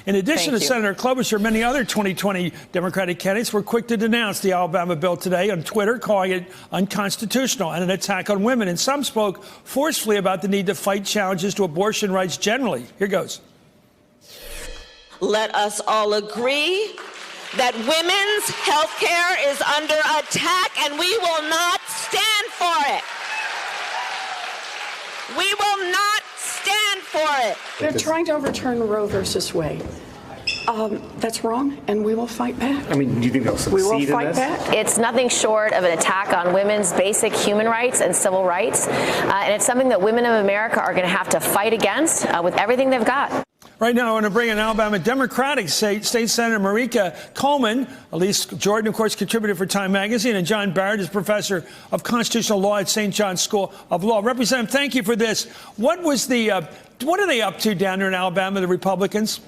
In addition to Senator Klobuchar, many other 2020 Democratic candidates were quick to denounce the Alabama bill today on Twitter, calling it unconstitutional and an attack on women. And some spoke forcefully about the need to fight challenges to abortion rights generally. Here goes. Let us all agree that women's health care is under attack, and we will not stand for it. We will not stand for it. They're trying to overturn Roe versus Wade. That's wrong, and we will fight back. I mean, do you think they'll succeed in this? We will fight back. It's nothing short of an attack on women's basic human rights and civil rights, and it's something that women of America are going to have to fight against with everything they've got. Right now, I want to bring in Alabama Democratic State Senator Marika Coleman. Elise Jordan, of course, contributor for Time Magazine, and John Barrett is professor of constitutional law at St. John's School of Law. Representative, thank you for this. What are they up to down there in Alabama, the Republicans?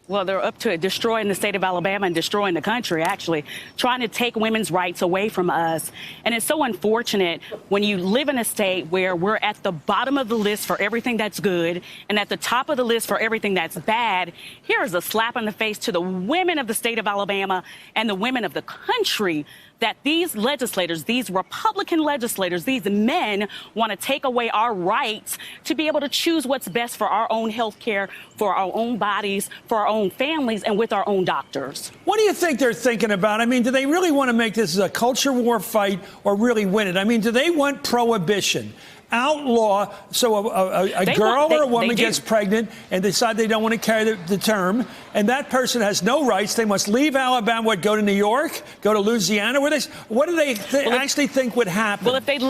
Well, they're up to it, destroying the state of Alabama and destroying the country, actually, trying to take women's rights away from us. And it's so unfortunate when you live in a state where we're at the bottom of the list for everything that's good and at the top of the list for everything that's bad. Here is a slap in the face to the women of the state of Alabama and the women of the country that these legislators, these Republican legislators, these men want to take away our rights to be able to choose what's best for our own health care, for our own bodies, for our own families, and with our own doctors. What do you think they're thinking about? I mean, do they really want to make this a culture war fight or really win it? I mean, do they want prohibition? Outlaw, so a girl or a woman gets pregnant and decide they don't want to carry the term, and that person has no rights. They must leave Alabama, go to New York, go to Louisiana. What do they actually think would happen? Well, if they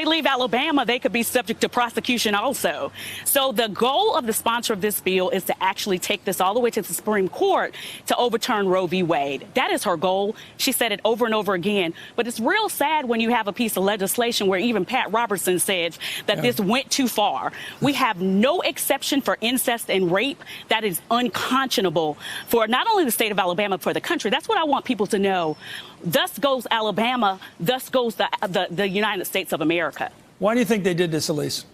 leave Alabama, they could be subject to prosecution also. So the goal of the sponsor of this bill is to actually take this all the way to the Supreme Court to overturn Roe v. Wade. That is her goal. She said it over and over again. But it's real sad when you have a piece of legislation where even Pat Robertson said that this went too far. We have no exception for incest and rape. That is unconscionable for not only the state of Alabama, for the country. That's what I want people to know. Thus goes Alabama. Thus goes the United States of America. Why do you think they did this, Elise?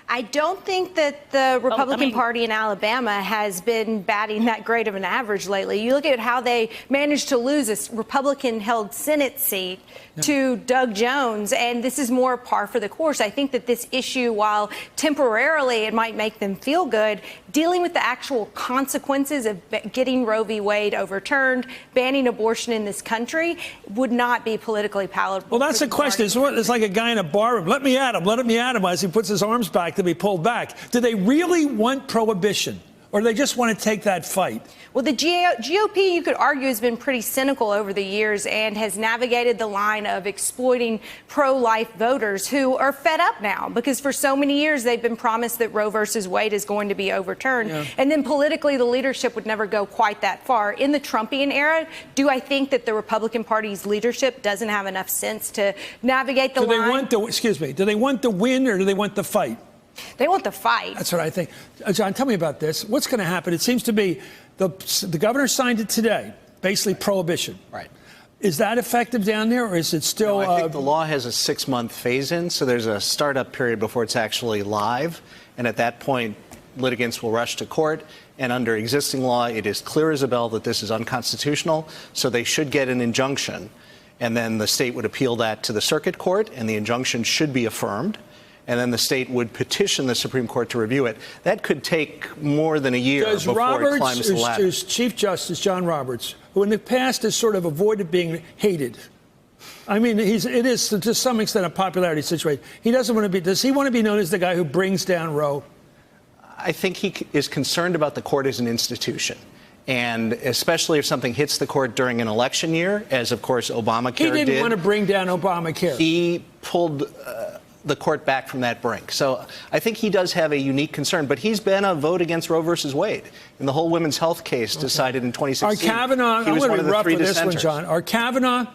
I don't think that the Republican Party in Alabama has been batting that great of an average lately. You look at how they managed to lose a Republican-held Senate seat to Doug Jones, and this is more par for the course. I think that this issue, while temporarily it might make them feel good, dealing with the actual consequences of getting Roe v. Wade overturned, banning abortion in this country, would not be politically palatable. Well, that's the question. It's like a guy in a bar room. Let me at him as he puts his arms back to be pulled back. Do they really want prohibition, or do they just want to take that fight? Well, the GOP, you could argue, has been pretty cynical over the years and has navigated the line of exploiting pro-life voters who are fed up now because for so many years they've been promised that Roe versus Wade is going to be overturned. And then politically, the leadership would never go quite that far. In the Trumpian era, do I think that the Republican Party's leadership doesn't have enough sense to navigate the line? Do they want the win or do they want the fight? They want the fight. That's what I think. John, tell me about this. What's going to happen? It seems to be the governor signed it today, basically prohibition. Right. Is that effective down there, or is it still? No, I think the law has a 6-month phase-in, so there's a startup period before it's actually live. And at that point, litigants will rush to court. And under existing law, it is clear as a bell that this is unconstitutional, so they should get an injunction. And then the state would appeal that to the circuit court, and the injunction should be affirmed. And then the state would petition the Supreme Court to review it. That could take more than a year before it climbs the ladder. Does Chief Justice John Roberts, who in the past has sort of avoided being hated, I mean, it is to some extent a popularity situation. He doesn't want to be. Does he want to be known as the guy who brings down Roe? I think he is concerned about the court as an institution. And especially if something hits the court during an election year, as, of course, Obamacare did. He didn't want to bring down Obamacare. He pulled the court back from that brink. So I think he does have a unique concern. But he's been a vote against Roe versus Wade. In the whole women's health case decided in 2016. Are Kavanaugh, he was one of the three this one, John. Are Kavanaugh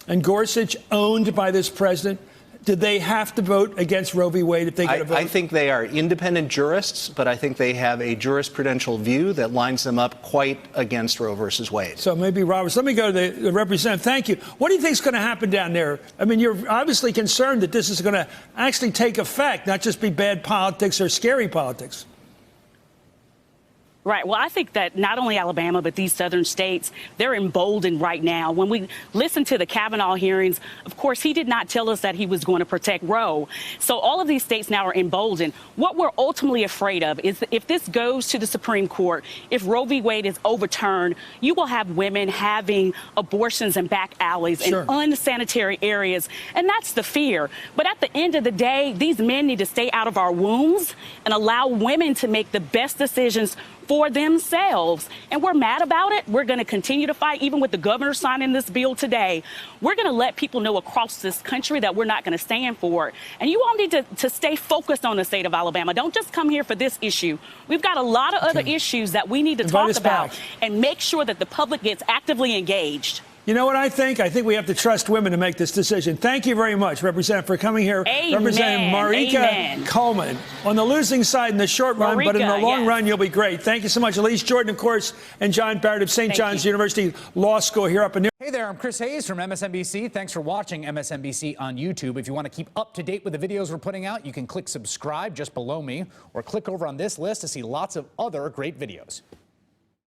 and Gorsuch owned by this president? Did they have to vote against Roe v. Wade if they get a vote? I think they are independent jurists, but I think they have a jurisprudential view that lines them up quite against Roe versus Wade. So maybe Roberts. Let me go to the representative. Thank you. What do you think is going to happen down there? I mean, you're obviously concerned that this is going to actually take effect, not just be bad politics or scary politics. Right. Well, I think that not only Alabama, but these southern states, they're emboldened right now. When we listen to the Kavanaugh hearings, of course, he did not tell us that he was going to protect Roe. So all of these states now are emboldened. What we're ultimately afraid of is that if this goes to the Supreme Court, if Roe v. Wade is overturned, you will have women having abortions in back alleys in unsanitary areas. And that's the fear. But at the end of the day, these men need to stay out of our wombs and allow women to make the best decisions for themselves. And we're mad about it. We're going to continue to fight, even with the governor signing this bill today. We're going to let people know across this country that we're not going to stand for it. And you all need to stay focused on the state of Alabama. Don't just come here for this issue. We've got a lot of other issues that we need to talk about and make sure that the public gets actively engaged. You know what I think? I think we have to trust women to make this decision. Thank you very much, Representative, for coming here. Amen. Representative Marika Coleman. On the losing side in the short run, but in the long run, you'll be great. Thank you so much. Elise Jordan, of course, and John Barrett of St. John's University Law School here up in New York. Hey there, I'm Chris Hayes from MSNBC. Thanks for watching MSNBC on YouTube. If you want to keep up to date with the videos we're putting out, you can click subscribe just below me or click over on this list to see lots of other great videos.